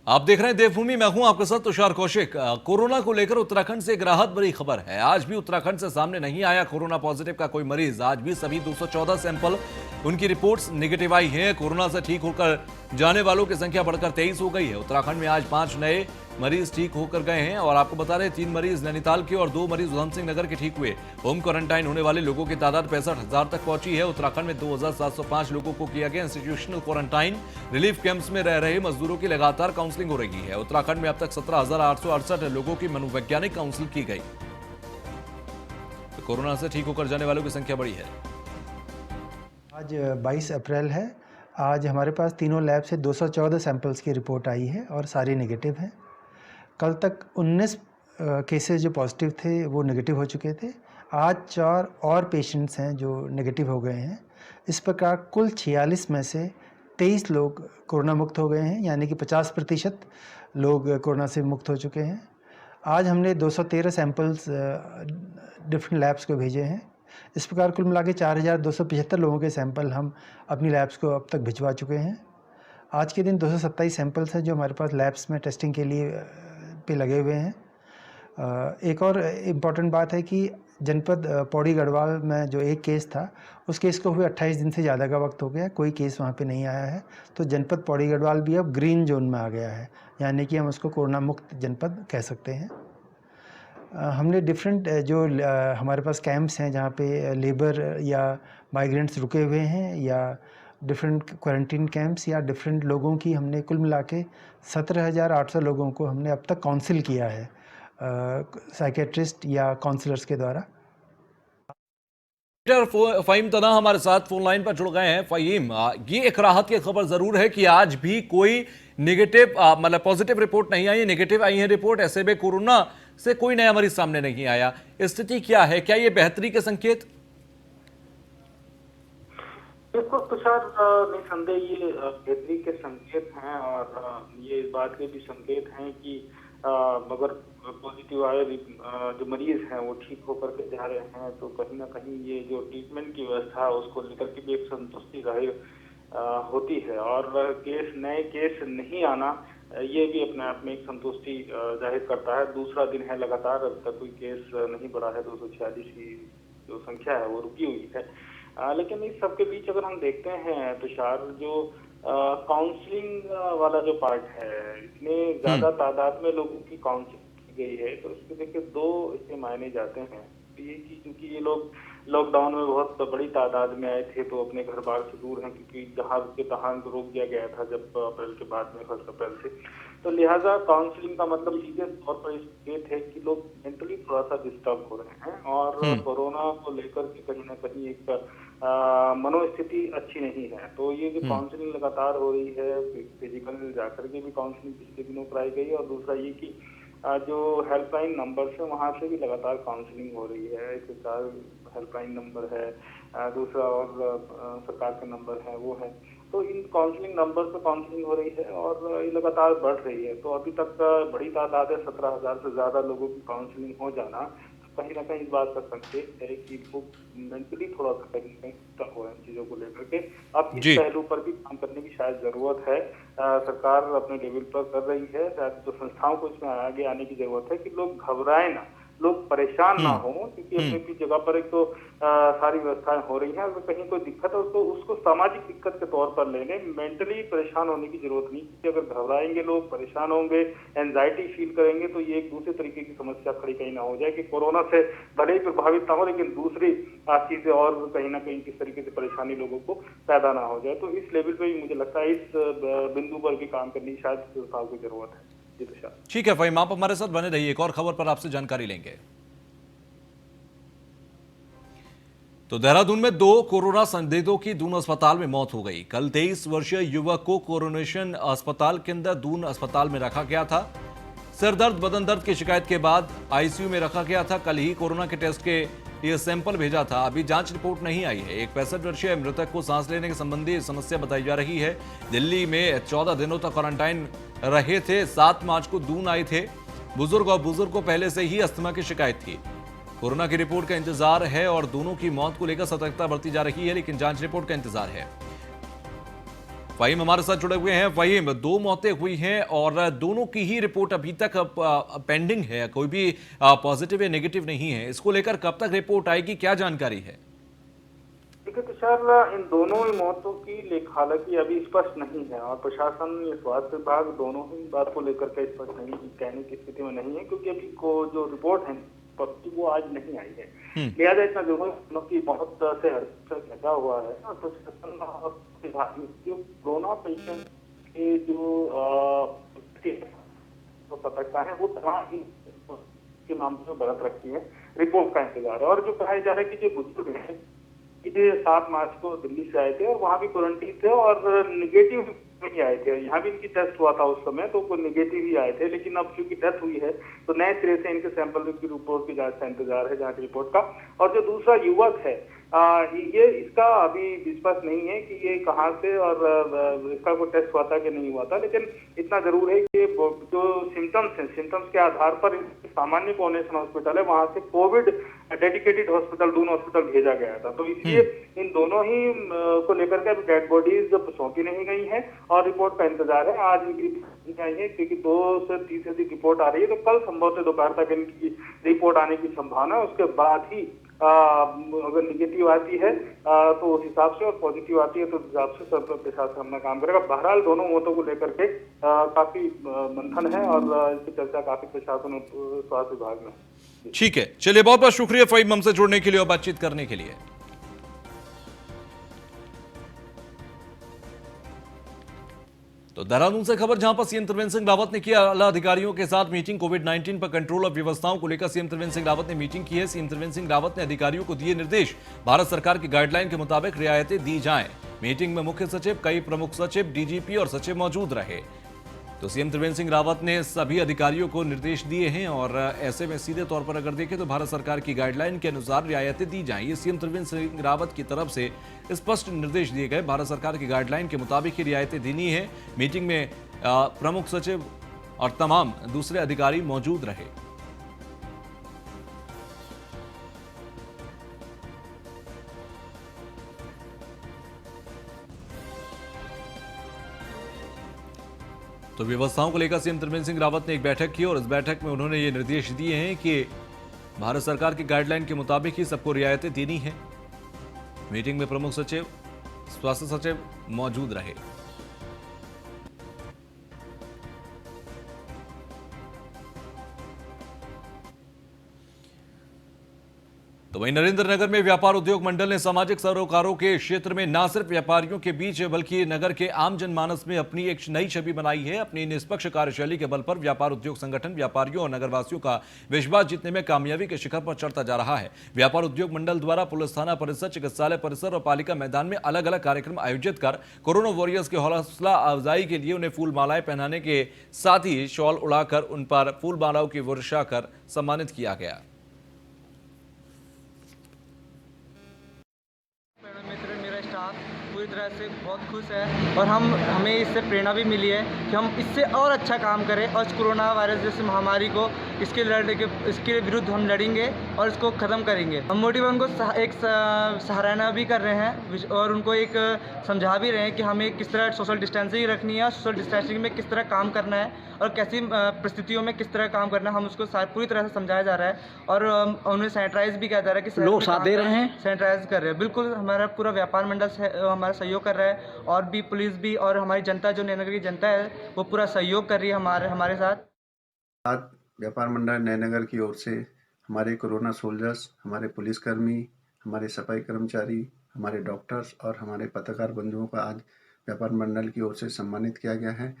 आप देख रहे हैं देवभूमि, मैं हूं आपके साथ तुषार कौशिक। कोरोना को लेकर उत्तराखंड से एक राहत भरी खबर है। आज भी उत्तराखंड से सामने नहीं आया कोरोना पॉजिटिव का कोई मरीज। आज भी सभी 214 सैंपल उनकी रिपोर्ट्स निगेटिव आई हैं। कोरोना से ठीक होकर जाने वालों की संख्या बढ़कर 23 हो गई है। उत्तराखंड में आज 5 नए मरीज ठीक होकर गए हैं और आपको बता रहे 3 मरीज नैनीताल के और 2 मरीज उधम सिंह नगर के ठीक हुए। होम क्वारंटाइन होने वाले लोगों की तादाद 65,000 तक पहुंची है। उत्तराखंड में 2,705 लोगों को किया गया इंस्टीट्यूशनल क्वारंटाइन। रिलीफ कैंप्स में रह रहे मजदूरों की लगातार काउंसलिंग हो रही है। उत्तराखंड में अब तक 17,868 लोगों की मनोवैज्ञानिक काउंसिल की गई। कोरोना से ठीक होकर जाने वालों की संख्या बढ़ी है। आज 22 अप्रैल है। आज हमारे पास तीनों लैब से 214 सैंपल्स की रिपोर्ट आई है और सारी नेगेटिव हैं। कल तक 19 केसेस जो पॉजिटिव थे वो नेगेटिव हो चुके थे। आज 4 और पेशेंट्स हैं जो नेगेटिव हो गए हैं। इस प्रकार कुल 46 में से 23 लोग कोरोना मुक्त हो गए हैं, यानी कि 50% लोग कोरोना से मुक्त हो चुके हैं। आज हमने 213 सैंपल्स डिफरेंट लैब्स को भेजे हैं। इस प्रकार कुल मिला के 4,275 लोगों के सैंपल हम अपनी लैब्स को अब तक भिजवा चुके हैं। आज के दिन 227 सैंपल्स हैं जो हमारे पास लैब्स में टेस्टिंग के लिए पे लगे हुए हैं। एक और इम्पॉर्टेंट बात है कि जनपद पौड़ी गढ़वाल में जो एक केस था, उस केस को हुए 28 दिन से ज़्यादा का वक्त हो गया, कोई केस वहाँ पे नहीं आया है। तो जनपद पौड़ी गढ़वाल भी अब ग्रीन जोन में आ गया है, यानी कि हम उसको कोरोना मुक्त जनपद कह सकते हैं। हमने डिफरेंट जो हमारे पास कैंप्स हैं जहाँ पे लेबर या माइग्रेंट्स रुके हुए हैं, या डिफरेंट क्वारंटीन कैंप्स या डिफरेंट लोगों की हमने कुल मिला के 17,800 लोगों को हमने अब तक काउंसिल किया है साइकेट्रिस्ट या काउंसलर्स के द्वारा। फ़हीम तना हमारे साथ फोन लाइन पर जुड़ गए हैं। फ़हीम, ये एक राहत की खबर जरूर है कि आज भी कोई नेगेटिव मतलब पॉजिटिव रिपोर्ट नहीं आई है, नेगेटिव आई है रिपोर्ट। ऐसे में कोरोना से कोई नया मरीज सामने नहीं आया। स्थिति क्या है? क्या ये बेहतरी के संकेत? देखो तुषार, निसंदेह ये बेहतरी के संकेत हैं और ये इस बात के भी संकेत हैं कि अगर पॉजिटिव आए जो मरीज हैं वो ठीक होकर के जा रहे हैं, तो कहीं ना कहीं ये जो ट्रीटमेंट की व्यवस्था है उसको लेकर के भी एक संतुष्टि जाहिर होती है। और नए केस नहीं आना, ये भी अपने आप में एक संतुष्टि जाहिर करता है। दूसरा दिन है लगातार, अभी तक कोई केस नहीं बढ़ा है। 246 की जो संख्या है वो रुकी हुई है। लेकिन इस सब के बीच अगर हम देखते हैं तुषार, जो काउंसलिंग वाला जो पार्ट है, इसमें ज्यादा तादाद में लोगों की काउंसलिंग की गई है, तो इसके देखिए 2 इससे मायने जाते हैं। ये कि क्योंकि ये लोग लॉकडाउन में बहुत बड़ी तादाद में आए थे, तो अपने घर बार से दूर हैं, क्योंकि जहां के तहां रोक दिया गया था जब अप्रैल के बाद में 1 अप्रैल से। तो लिहाजा काउंसलिंग का मतलब सीधे तौर पर ये थे कि लोग मेंटली थोड़ा सा डिस्टर्ब हो रहे हैं और कोरोना को लेकर के कहीं ना कहीं एक मनोस्थिति अच्छी नहीं है। तो ये जो काउंसलिंग लगातार हो रही है, फिजिकल जाकर के भी काउंसलिंग पिछले दिनों कराई गई, और दूसरा ये कि जो हेल्पलाइन नंबर है वहाँ से भी लगातार काउंसलिंग हो रही है। 104 हेल्पलाइन नंबर है, दूसरा और सरकार का नंबर है वो है। तो इन काउंसलिंग नंबर पे काउंसलिंग हो रही है और ये लगातार बढ़ रही है। तो अभी तक बड़ी तादाद है, 17,000 से ज्यादा लोगों की काउंसलिंग हो जाना कहीं ना कहीं इस बात का संकेत है कि लोग मेंटली थोड़ा सा कहीं ना कहीं स्टक हो रहे हैं चीजों को लेकर के। अब इस पहलू पर भी काम करने की शायद जरूरत है। सरकार अपने लेवल पर कर रही है, शायद तो संस्थाओं को इसमें आगे आने की जरूरत है कि लोग घबराए ना, लोग परेशान ना हो, क्योंकि अपनी अपनी जगह पर एक तो सारी व्यवस्थाएं हो रही हैं। अगर कहीं कोई दिक्कत है तो उसको सामाजिक दिक्कत के तौर पर लेने, मेंटली परेशान होने की जरूरत नहीं। क्योंकि अगर घबराएंगे लोग, परेशान होंगे, एंजाइटी फील करेंगे, तो ये एक दूसरे तरीके की समस्या खड़ी कहीं ना हो जाए कि कोरोना से भले ही प्रभावित ना हो, लेकिन दूसरी चीजें और कहीं ना कहीं किस तरीके से परेशानी लोगों को पैदा ना हो जाए। तो इस लेवल पे भी मुझे लगता है इस बिंदु पर भी काम करने की शायद संस्थाओं की जरूरत है। ठीक है फ़हीम, आप हमारे साथ बने रहिए। एक और खबर पर आपसे जानकारी लेंगे। तो देहरादून में 2 कोरोना संदिग्धों की दून अस्पताल में मौत हो गई। कल 23 वर्षीय युवक को कोरोनेशन अस्पताल के अंदर दून अस्पताल में रखा गया था। सिर दर्द, बदन दर्द की शिकायत के बाद आईसीयू में रखा गया था। कल ही कोरोना के टेस्ट के लिए सैंपल भेजा था। अभी जांच रिपोर्ट नहीं आई है। एक 65 वर्षीय मृतक को सांस लेने के संबंधी समस्या बताई जा रही है। दिल्ली में 14 दिनों तक क्वारंटाइन रहे थे। 7 मार्च को दून आए थे। बुजुर्ग को पहले से ही अस्थमा की शिकायत थी। कोरोना की रिपोर्ट का इंतजार है और दोनों की मौत को लेकर सतर्कता बरती जा रही है, लेकिन जांच रिपोर्ट का इंतजार है। फ़हीम हमारे साथ जुड़े हुए हैं। फ़हीम, 2 मौतें हुई हैं और दोनों की ही रिपोर्ट अभी तक पेंडिंग है, कोई भी पॉजिटिव या नेगेटिव नहीं है। इसको लेकर कब तक रिपोर्ट आएगी, क्या जानकारी है? देखिए तुषार, इन दोनों ही मौतों की हालांकि अभी स्पष्ट नहीं है और प्रशासन या स्वास्थ्य विभाग दोनों ही बात को लेकर के स्पष्ट नहीं कहने की स्थिति में नहीं है, क्योंकि अभी को जो रिपोर्ट है वो आज नहीं आई है। लिहाजा इतना जरूर की बहुत से हड़कंप लगा हुआ है और प्रशासन और विभाग जो कोरोना पेशेंट के जो सतर्कता है वो तमाम के मामले में बरत रखी है। रिपोर्ट का इंतजार है और जो कहा जा रहा है कि जो बुजुर्ग है 7 मार्च को दिल्ली से आए थे और वहाँ भी क्वारंटीन थे और निगेटिव नहीं आए थे। यहाँ भी इनकी टेस्ट हुआ था उस समय, तो वो निगेटिव ही आए थे, लेकिन अब क्योंकि डेथ हुई है तो नए सिरे से इनके सैंपल की रिपोर्ट की जांच का इंतजार है, जांच रिपोर्ट का। और जो दूसरा युवक है ये इसका अभी स्पष्ट नहीं है कि ये कहाँ से और इसका कोई टेस्ट हुआ था कि नहीं हुआ था, लेकिन इतना जरूर है कि जो सिम्टम्स हैं, सिम्टम्स के आधार पर सामान्य कोऑर्डिनेशन हॉस्पिटल है, वहां से Covid dedicated hospital Doon hospital भेजा गया था। तो इसलिए इन दोनों ही को लेकर के अभी डेड बॉडीज सौंपी नहीं गई है और रिपोर्ट का इंतजार है। आज इनकी आई है क्योंकि 2 से 3 से अधिक रिपोर्ट आ रही है, तो कल संभवतः दोपहर तक इनकी रिपोर्ट आने की संभावना है। उसके बाद ही अगर निगेटिव आती है तो उस हिसाब से और पॉजिटिव आती है तो उस हिसाब से सब प्रशासन अपना काम करेगा। बहरहाल दोनों मौतों को लेकर के काफी मंथन है और इसकी चर्चा काफी प्रशासन और स्वास्थ्य विभाग में। ठीक है, चलिए बहुत बहुत शुक्रिया फ़हीम हमसे जुड़ने के लिए और बातचीत करने के लिए। तो देहरादून से खबर, जहां पर सीएम त्रिवेंद्र सिंह रावत ने किया आला अधिकारियों के साथ मीटिंग। कोविड-19 पर कंट्रोल और व्यवस्थाओं को लेकर सीएम त्रिवेंद्र सिंह रावत ने मीटिंग की है। सीएम त्रिवेंद्र सिंह रावत ने अधिकारियों को दिए निर्देश, भारत सरकार की गाइडलाइन के मुताबिक रियायतें दी जाएं। मीटिंग में मुख्य सचिव, कई प्रमुख सचिव, डीजीपी और सचिव मौजूद रहे। तो सीएम त्रिवेंद्र सिंह रावत ने सभी अधिकारियों को निर्देश दिए हैं और ऐसे में सीधे तौर पर अगर देखें तो भारत सरकार की गाइडलाइन के अनुसार रियायतें दी जाएं। ये सीएम त्रिवेंद्र सिंह रावत की तरफ से स्पष्ट निर्देश दिए गए। भारत सरकार की गाइडलाइन के मुताबिक ही रियायतें देनी है। मीटिंग में प्रमुख सचिव और तमाम दूसरे अधिकारी मौजूद रहे। तो व्यवस्थाओं को लेकर सीएम त्रिवेंद्र सिंह रावत ने एक बैठक की और इस बैठक में उन्होंने ये निर्देश दिए हैं कि भारत सरकार की गाइडलाइन के मुताबिक ही सबको रियायतें देनी है। मीटिंग में प्रमुख सचिव, स्वास्थ्य सचिव मौजूद रहे। तो वहीं नरेंद्र में व्यापार उद्योग मंडल ने सामाजिक सरोकारों के क्षेत्र में न सिर्फ व्यापारियों के बीच बल्कि नगर के आम जनमानस में अपनी एक नई छवि बनाई है। अपनी निष्पक्ष कार्यशैली के बल पर व्यापार उद्योग संगठन व्यापारियों और नगरवासियों का विश्वास जीतने में कामयाबी के शिखर पर चढ़ता जा रहा है। व्यापार उद्योग मंडल द्वारा पुलिस थाना परिसर, चिकित्सालय परिसर और पालिका मैदान में अलग अलग कार्यक्रम आयोजित कर कोरोना वॉरियर्स की हौसला अफजाई के लिए उन्हें फूल मालाएं पहनाने के साथ ही शॉल उड़ाकर उन पर फूल मालाओं की वर्षा कर सम्मानित किया गया। पूरी तरह से बहुत खुश है और हमें इससे प्रेरणा भी मिली है कि हम इससे और अच्छा काम करें और इस कोरोना वायरस जैसे महामारी को इसके विरुद्ध हम लड़ेंगे और इसको ख़त्म करेंगे। हम मोटिव उनको एक सराहना भी कर रहे हैं और उनको एक समझा भी रहे हैं कि हमें किस तरह सोशल डिस्टेंसिंग रखनी है और सोशल डिस्टेंसिंग में किस तरह काम करना है और कैसी परिस्थितियों में किस तरह काम करना है। हम उसको पूरी तरह से समझाया जा रहा है और उन्हें सैनिटाइज भी किया जा रहा है कि लोग साथ दे रहे हैं, सैनिटाइज कर रहे हैं। बिल्कुल, हमारा पूरा व्यापार मंडल हमारा सहयोग कर रहा है और भी पुलिस भी और हमारी जनता, जो नयनगर की जनता है, वो पूरा सहयोग कर रही है हमारे साथ। आज व्यापार मंडल नयनगर की ओर से हमारे कोरोना सोल्जर्स, हमारे पुलिसकर्मी, हमारे सफाई कर्मचारी, हमारे डॉक्टर्स और हमारे पत्रकार बंधुओं का आज व्यापार मंडल की ओर से सम्मानित किया गया है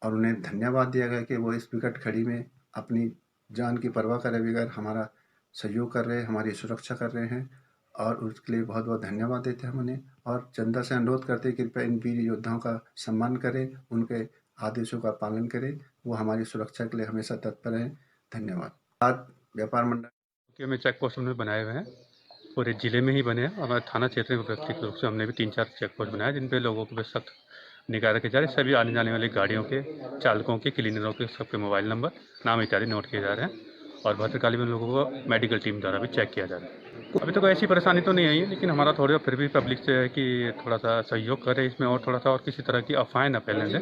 और उन्हें धन्यवाद दिया गया कि वो इस विकट घड़ी में अपनी जान की परवाह करे बगैर हमारा सहयोग कर रहे हैं, हमारी सुरक्षा कर रहे हैं और उसके लिए बहुत बहुत धन्यवाद देते हैं हम उन्हें। और जनता से अनुरोध करते हैं कृपया इन वीर योद्धाओं का सम्मान करें, उनके आदेशों का पालन करें, वो हमारी सुरक्षा के लिए हमेशा तत्पर हैं। धन्यवाद। आज व्यापार मंडल में चेक पोस्ट हमने बनाए हुए हैं, पूरे जिले में ही बने हैं। हमारे थाना क्षेत्र में व्यक्तिगत रूप से हमने भी 3-4 चेक पोस्ट बनाए जिन पे लोगों को सख्त निगाह रखे जा रहे हैं। सभी आने जाने वाली गाड़ियों के चालकों के, क्लीनरों के सबके मोबाइल नंबर, नाम इत्यादि नोट किए जा रहे हैं और भद्रकाली में लोगों को मेडिकल टीम द्वारा भी चेक किया जा रहा है। अभी तो कोई ऐसी परेशानी तो नहीं आई है, लेकिन हमारा थोड़ा फिर भी पब्लिक से है कि थोड़ा सा सहयोग करे इसमें, और थोड़ा सा और किसी तरह की अफवाहें न फैलने दें,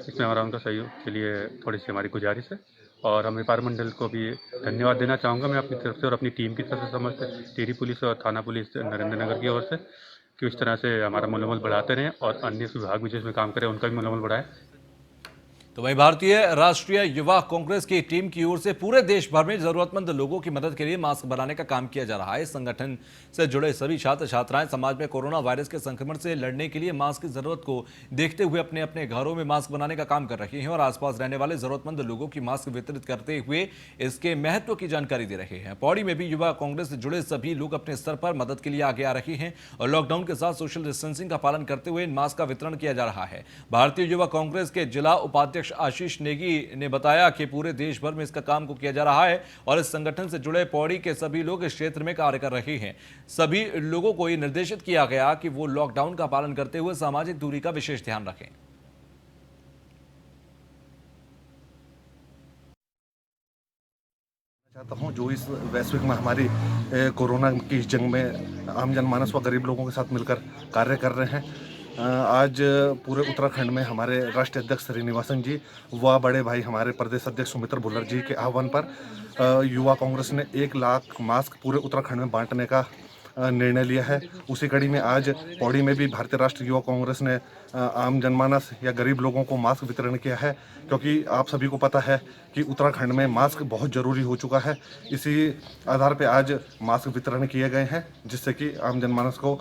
इसमें हमारा उनका सहयोग के लिए थोड़ी सी हमारी गुजारिश है। और हम व्यापार मंडल को भी धन्यवाद देना चाहूँगा मैं अपनी तरफ से और अपनी टीम की तरफ से, समझते टिहरी पुलिस और थाना पुलिस नरेंद्र नगर की ओर से, कि इस तरह से हमारा मनोबल बढ़ाते रहें और अन्य विभाग भी जिसमें काम करें उनका भी मनोबल बढ़ाएं। तो वहीं भारतीय राष्ट्रीय युवा कांग्रेस की टीम की ओर से पूरे देश भर में जरूरतमंद लोगों की मदद के लिए मास्क बनाने का काम किया जा रहा है। इस संगठन से जुड़े सभी छात्र छात्राएं समाज में कोरोना वायरस के संक्रमण से लड़ने के लिए मास्क की जरूरत को देखते हुए अपने अपने घरों में मास्क बनाने का काम कर रहे हैं और आसपास रहने वाले जरूरतमंद लोगों की मास्क वितरित करते हुए इसके महत्व की जानकारी दे रहे हैं। पौड़ी में भी युवा कांग्रेस से जुड़े सभी लोग अपने स्तर पर मदद के लिए आगे आ रहे हैं और लॉकडाउन के साथ सोशल डिस्टेंसिंग का पालन करते हुए इन मास्क का वितरण किया जा रहा है। भारतीय युवा कांग्रेस के जिला उपाध्यक्ष आशीष नेगी ने बताया कि पूरे देश भर में इसका काम को किया जा रहा है और इस संगठन से जुड़े पौड़ी के सभी लोग इस क्षेत्र में कार्य कर रहे हैं। सभी लोगों को यह निर्देशित किया गया कि वो लॉकडाउन का पालन करते हुए सामाजिक दूरी का विशेष ध्यान रखें। चाहता हूं जो इस वैश्विक महामारी कोरोना की इस जंग में आम जनमानस व गरीब लोगों के साथ मिलकर कार्य कर रहे हैं। आज पूरे उत्तराखंड में हमारे राष्ट्रीय अध्यक्ष श्रीनिवासन जी व बड़े भाई हमारे प्रदेश अध्यक्ष सुमित्र भुल्लर जी के आह्वान पर युवा कांग्रेस ने 1 लाख मास्क पूरे उत्तराखंड में बांटने का निर्णय लिया है। उसी कड़ी में आज पौड़ी में भी भारतीय राष्ट्रीय युवा कांग्रेस ने आम जनमानस या गरीब लोगों को मास्क वितरण किया है, क्योंकि आप सभी को पता है कि उत्तराखंड में मास्क बहुत ज़रूरी हो चुका है। इसी आधार पर आज मास्क वितरण किए गए हैं, जिससे कि आम जनमानस को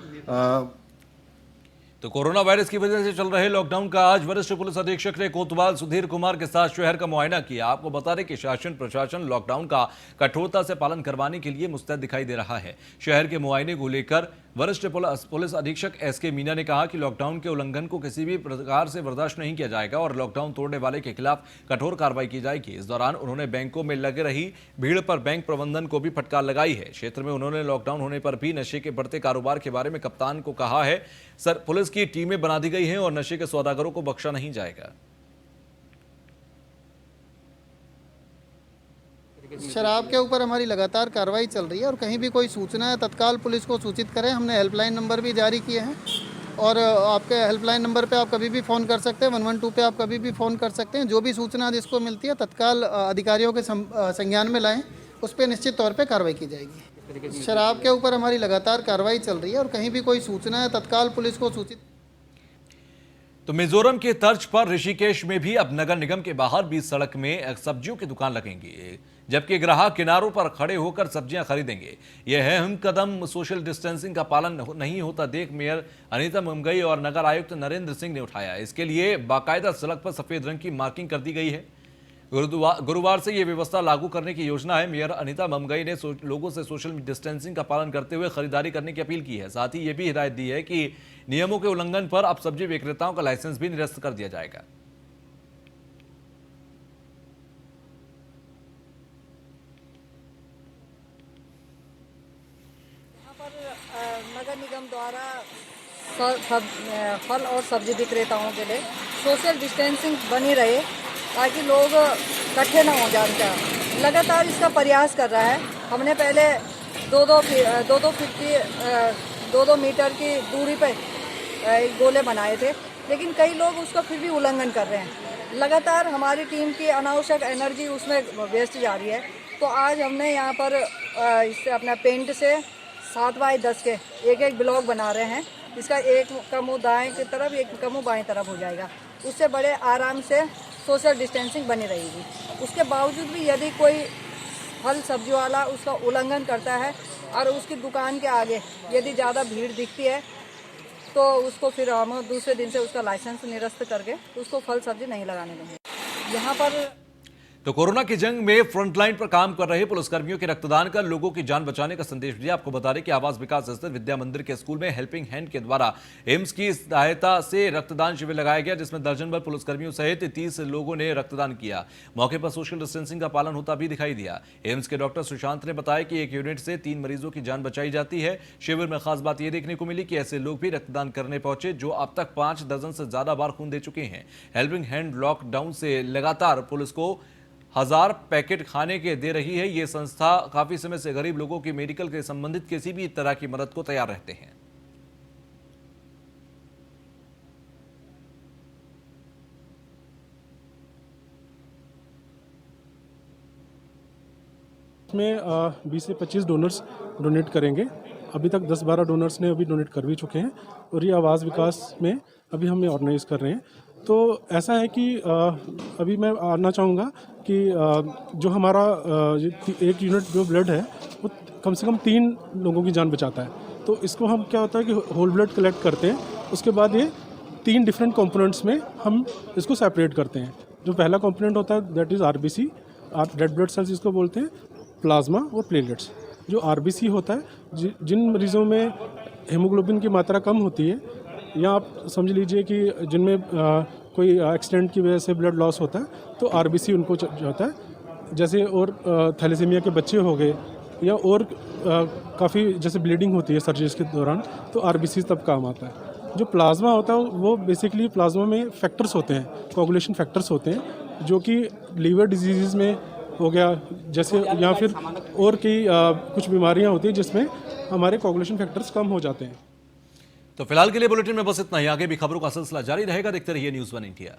तो कोरोना वायरस की वजह से चल रहे लॉकडाउन का आज वरिष्ठ पुलिस अधीक्षक ने कोतवाल सुधीर कुमार के साथ शहर का मुआयना किया। आपको बता दें कि शासन प्रशासन लॉकडाउन का कठोरता से पालन करवाने के लिए मुस्तैद दिखाई दे रहा है। शहर के मुआयने को लेकर वरिष्ठ पुलिस अधीक्षक एसके मीना ने कहा कि लॉकडाउन के उल्लंघन को किसी भी प्रकार से बर्दाश्त नहीं किया जाएगा और लॉकडाउन तोड़ने वाले के खिलाफ कठोर कार्रवाई की जाएगी। इस दौरान उन्होंने बैंकों में लग रही भीड़ पर बैंक प्रबंधन को भी फटकार लगाई है। क्षेत्र में उन्होंने लॉकडाउन होने पर भी नशे के बढ़ते कारोबार के बारे में कप्तान को कहा है, सर पुलिस की टीमें बना दी गई हैं और नशे के सौदागरों को बख्शा नहीं जाएगा। शराब के ऊपर हमारी लगातार कार्रवाई चल रही है और कहीं भी कोई सूचना है तत्काल पुलिस को सूचित करें। हमने हेल्पलाइन नंबर भी जारी किए हैं और आपके हेल्पलाइन नंबर पे आप कभी भी फ़ोन कर सकते हैं, 112 पे आप कभी भी फ़ोन कर सकते हैं। जो भी सूचना जिसको मिलती है तत्काल अधिकारियों के संज्ञान में लाएं, उस पर निश्चित तौर पे कार्रवाई की जाएगी। शराब के ऊपर हमारी लगातार कार्रवाई चल रही है और कहीं भी कोई सूचना है तत्काल पुलिस को सूचित। तो मिजोरम के तर्ज पर ऋषिकेश में भी अब नगर निगम के बाहर बीच सड़क में सब्जियों की दुकान लगेंगी, जबकि ग्राहक किनारों पर खड़े होकर सब्जियां खरीदेंगे। यह है हम कदम सोशल डिस्टेंसिंग का पालन नहीं होता देख मेयर अनीता ममगई और नगर आयुक्त नरेंद्र सिंह ने उठाया। इसके लिए बाकायदा सड़क पर सफेद रंग की मार्किंग कर दी गई है। गुरुवार से यह व्यवस्था लागू करने की योजना है। मेयर अनीता ममगई ने लोगों से सोशल डिस्टेंसिंग का पालन करते हुए खरीदारी करने की अपील की है। साथ ही यह भी हिदायत दी है कि नियमों के उल्लंघन पर अब सब्जी विक्रेताओं का लाइसेंस भी निरस्त कर दिया जाएगा। नगर निगम द्वारा फल और सब्जी विक्रेताओं के लिए सोशल डिस्टेंसिंग बनी रहे ताकि लोग इकट्ठे ना हो जाए। लगातार इसका प्रयास कर रहा है। हमने पहले 2-2 मीटर की दूरी पे गोले बनाए थे, लेकिन कई लोग उसका फिर भी उल्लंघन कर रहे हैं। लगातार हमारी टीम की अनावश्यक एनर्जी उसमें वेस्ट जा रही है। तो आज हमने यहाँ पर इससे अपना पेंट से 7x10 के एक ब्लॉक बना रहे हैं। इसका एक का मुंह दाएं की तरफ, एक का मुंह बाएं तरफ हो जाएगा। उससे बड़े आराम से सोशल डिस्टेंसिंग बनी रहेगी। उसके बावजूद भी यदि कोई फल सब्जी वाला उसका उल्लंघन करता है और उसकी दुकान के आगे यदि ज़्यादा भीड़ दिखती है तो उसको फिर हम दूसरे दिन से उसका लाइसेंस निरस्त करके उसको फल सब्जी नहीं लगाने देंगे। यहाँ पर तो कोरोना की जंग में फ्रंटलाइन पर काम कर रहे पुलिसकर्मियों के रक्तदान कर लोगों की जान बचाने का संदेश दिया। आपको बता दें कि आवास विकास स्थित विद्या मंदिर के स्कूल में हेल्पिंग हैंड के द्वारा एम्स की सहायता से रक्तदान शिविर लगाया गया, जिसमें दर्जन भर पुलिसकर्मियों सहित 30 लोगों ने रक्तदान किया। मौके पर सोशल डिस्टेंसिंग का पालन होता भी दिखाई दिया। एम्स के डॉक्टर सुशांत ने बताया कि एक यूनिट से 3 मरीजों की जान बचाई जाती है। शिविर में खास बात यह देखने को मिली कि ऐसे लोग भी रक्तदान करने पहुंचे जो अब तक 5 दर्जन से ज्यादा बार खून दे चुके हैं। हेल्पिंग हैंड लॉकडाउन से लगातार पुलिस को 1000 पैकेट खाने के दे रही है। ये संस्था काफी समय से गरीब लोगों की मेडिकल के संबंधित किसी भी तरह की मदद को तैयार रहते हैं। इसमें 20 से 25 डोनर्स डोनेट करेंगे। अभी तक 10-12 डोनर्स ने अभी डोनेट कर भी चुके हैं और ये आवास विकास में अभी हम ऑर्गेनाइज कर रहे हैं। तो ऐसा है कि अभी मैं आना चाहूँगा कि जो हमारा एक यूनिट जो ब्लड है वो कम से कम 3 लोगों की जान बचाता है। तो इसको हम क्या होता है कि होल ब्लड कलेक्ट करते हैं, उसके बाद ये 3 डिफरेंट कंपोनेंट्स में हम इसको सेपरेट करते हैं। जो पहला कंपोनेंट होता है that is RBC, red blood cells जिसको बोलते हैं, प्लाज्मा और प्लेटलेट्स। जो RBC होता है, जिन मरीज़ों में हेमोग्लोबिन की मात्रा कम होती है या आप समझ लीजिए कि जिनमें कोई एक्सीडेंट की वजह से ब्लड लॉस होता है, तो RBC उनको जाता है। जैसे और थैलेसीमिया के बच्चे हो गए या और काफ़ी जैसे ब्लीडिंग होती है सर्जरीज के दौरान, तो RBC तब काम आता है। जो प्लाज्मा होता है वो बेसिकली प्लाज्मा में फैक्टर्स होते हैं, कोगुलेशन फैक्टर्स होते हैं, जो कि लीवर डिजीज़ में हो गया जैसे, या फिर और कई कुछ बीमारियां होती हैं जिसमें हमारे कोगुलेशन फैक्टर्स कम हो जाते हैं। तो फिलहाल के लिए बुलेटिन में बस इतना ही। आगे भी खबरों का सिलसिला जारी रहेगा। देखते रहिए न्यूज़ 1 इंडिया।